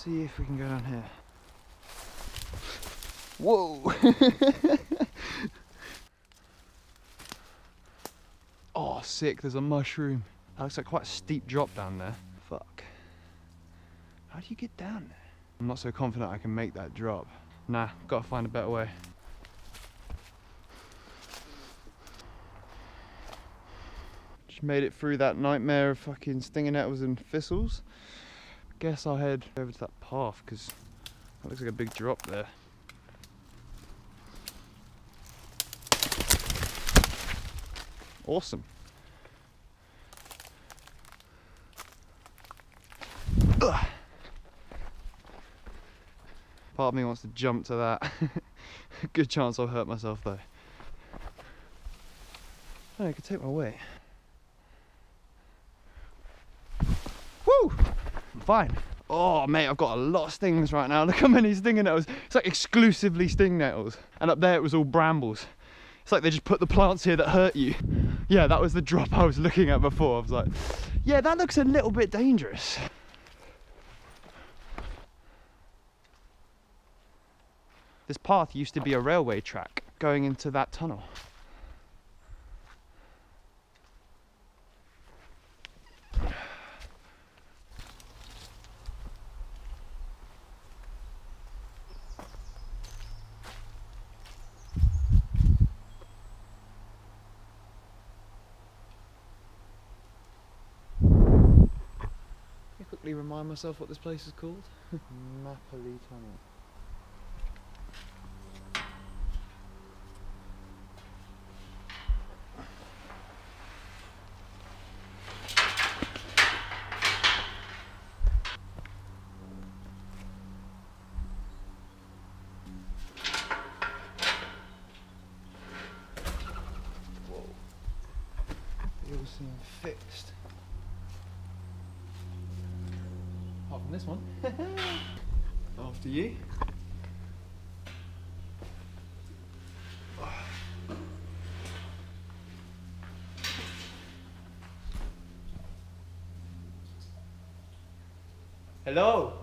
see if we can go down here. Whoa! Oh, sick, there's a mushroom. That looks like quite a steep drop down there. Fuck. How do you get down there? I'm not so confident I can make that drop. Nah, gotta find a better way. Just made it through that nightmare of fucking stinging nettles and thistles. Guess I'll head over to that path because that looks like a big drop there. Awesome. Ugh. Part of me wants to jump to that. Good chance I'll hurt myself though. Oh, I could take my weight. Woo! I'm fine. Oh mate, I've got a lot of stings right now. Look how many stinging nettles. It's like exclusively sting nettles. And up there it was all brambles. It's like they just put the plants here that hurt you. Yeah, that was the drop I was looking at before. I was like, yeah, that looks a little bit dangerous. This path used to be a railway track going into that tunnel. Quickly remind myself what this place is called. Napoli Tunnel. Whoa. They all seem fixed. Apart from this one. After you. Hello.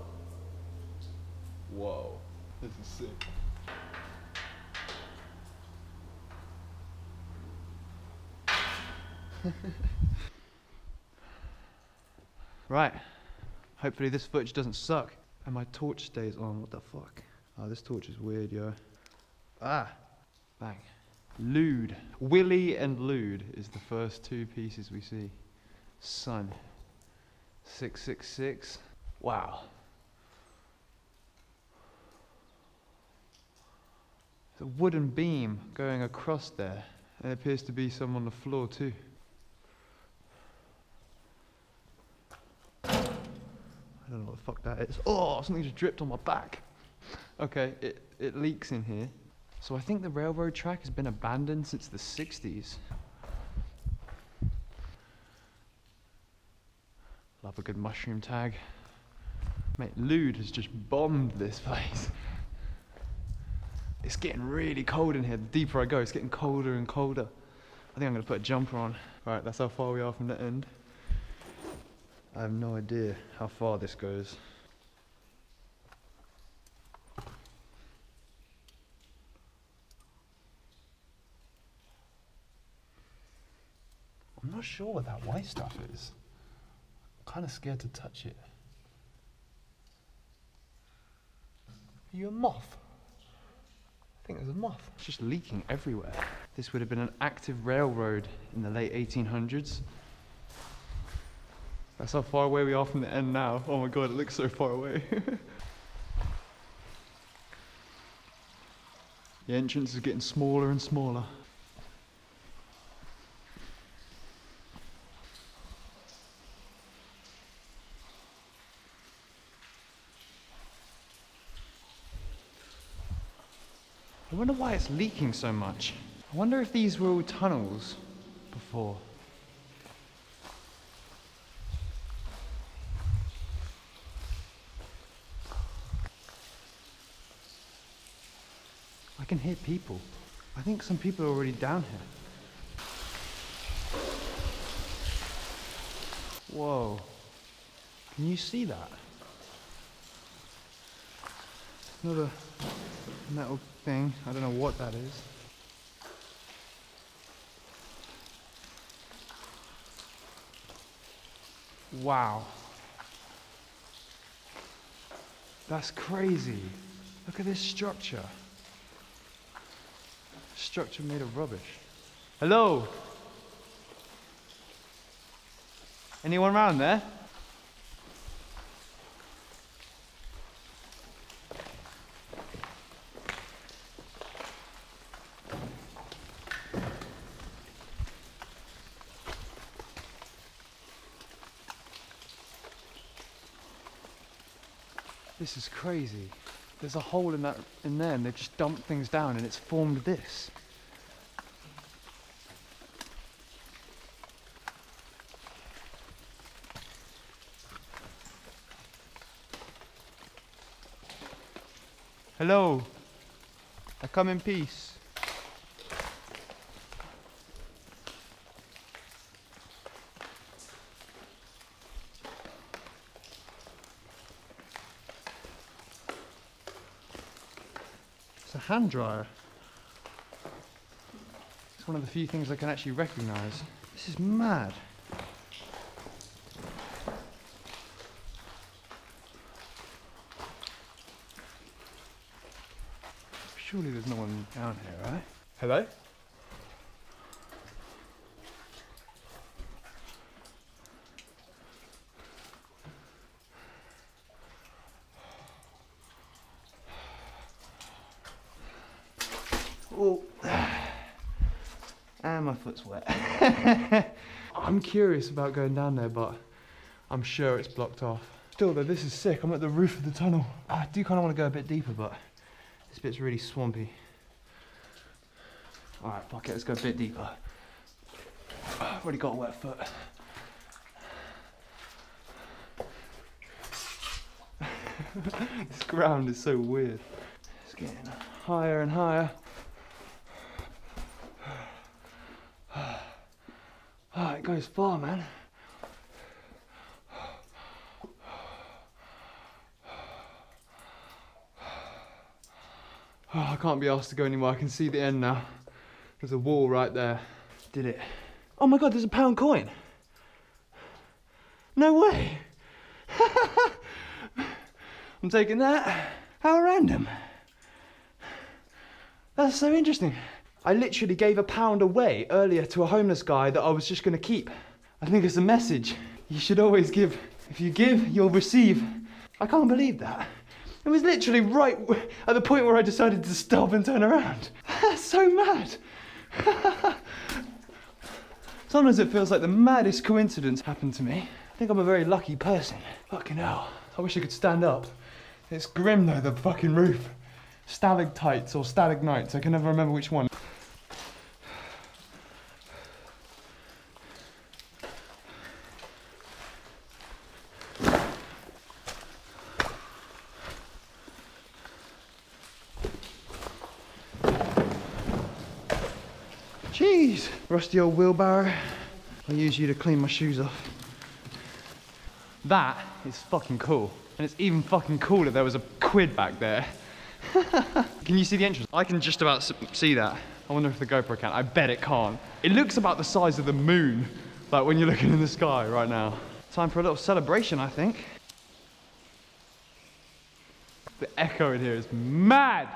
Whoa, this is sick. Right. Hopefully this footage doesn't suck and my torch stays on. What the fuck? Oh, this torch is weird, yo. Ah, bang. Lewd. Willy and lewd is the first two pieces we see. Sun. 666. Wow. There's a wooden beam going across there. And there appears to be some on the floor too. I don't know what the fuck that is. Oh, something just dripped on my back. Okay, it leaks in here. So I think the railroad track has been abandoned since the 60s. Love a good mushroom tag. Mate, lewd has just bombed this place. It's getting really cold in here. The deeper I go, it's getting colder and colder. I think I'm gonna put a jumper on. Right, that's how far we are from the end. I have no idea how far this goes. I'm not sure what that white stuff is. I'm kind of scared to touch it. Are you a moth? I think there's a moth. It's just leaking everywhere. This would have been an active railroad in the late 1800s. That's how far away we are from the end now. Oh my god, it looks so far away. The entrance is getting smaller and smaller. I wonder why it's leaking so much. I wonder if these were all tunnels before. I can hear people. I think some people are already down here. Whoa. Can you see that? Another metal thing. I don't know what that is. Wow. That's crazy. Look at this structure. Structure made of rubbish. Hello? Anyone around there? This is crazy. There's a hole in there and they've just dumped things down and it's formed this. Hello. I come in peace. It's a hand dryer. It's one of the few things I can actually recognise. This is mad. Surely there's no one down here, right? Hello? Oh, and my foot's wet. I'm curious about going down there, but I'm sure it's blocked off. Still though, this is sick. I'm at the roof of the tunnel. I do kind of want to go a bit deeper, but this bit's really swampy. Alright, fuck it, let's go a bit deeper. I've already got a wet foot. This ground is so weird. It's getting higher and higher. Oh, it goes far, man. Oh, I can't be asked to go anymore. I can see the end now. There's a wall right there. Did it. Oh my God, there's a £1 coin. No way. I'm taking that. How random. That's so interesting. I literally gave £1 away earlier to a homeless guy that I was just gonna keep. I think it's a message. You should always give. If you give, you'll receive. I can't believe that. It was literally right at the point where I decided to stop and turn around. That's so mad. Sometimes it feels like the maddest coincidence happened to me. I think I'm a very lucky person. Fucking hell. I wish I could stand up. It's grim though, the fucking roof. Stalactites or stalagmites, I can never remember which one. Jeez, rusty old wheelbarrow. I'll use you to clean my shoes off. That is fucking cool. And it's even fucking cooler there was a quid back there. Can you see the entrance? I can just about see that. I wonder if the GoPro can. I bet it can't. It looks about the size of the moon, like when you're looking in the sky right now. Time for a little celebration, I think. The echo in here is mad.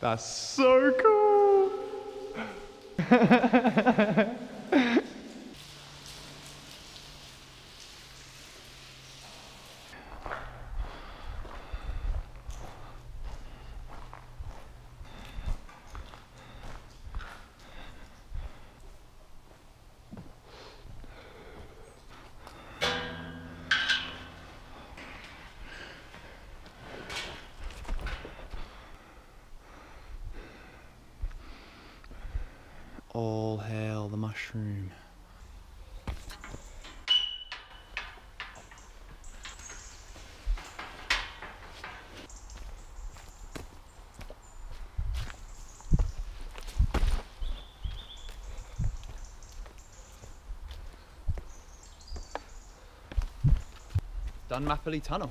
That's so cool! All hail the mushroom. Dunmapley Tunnel.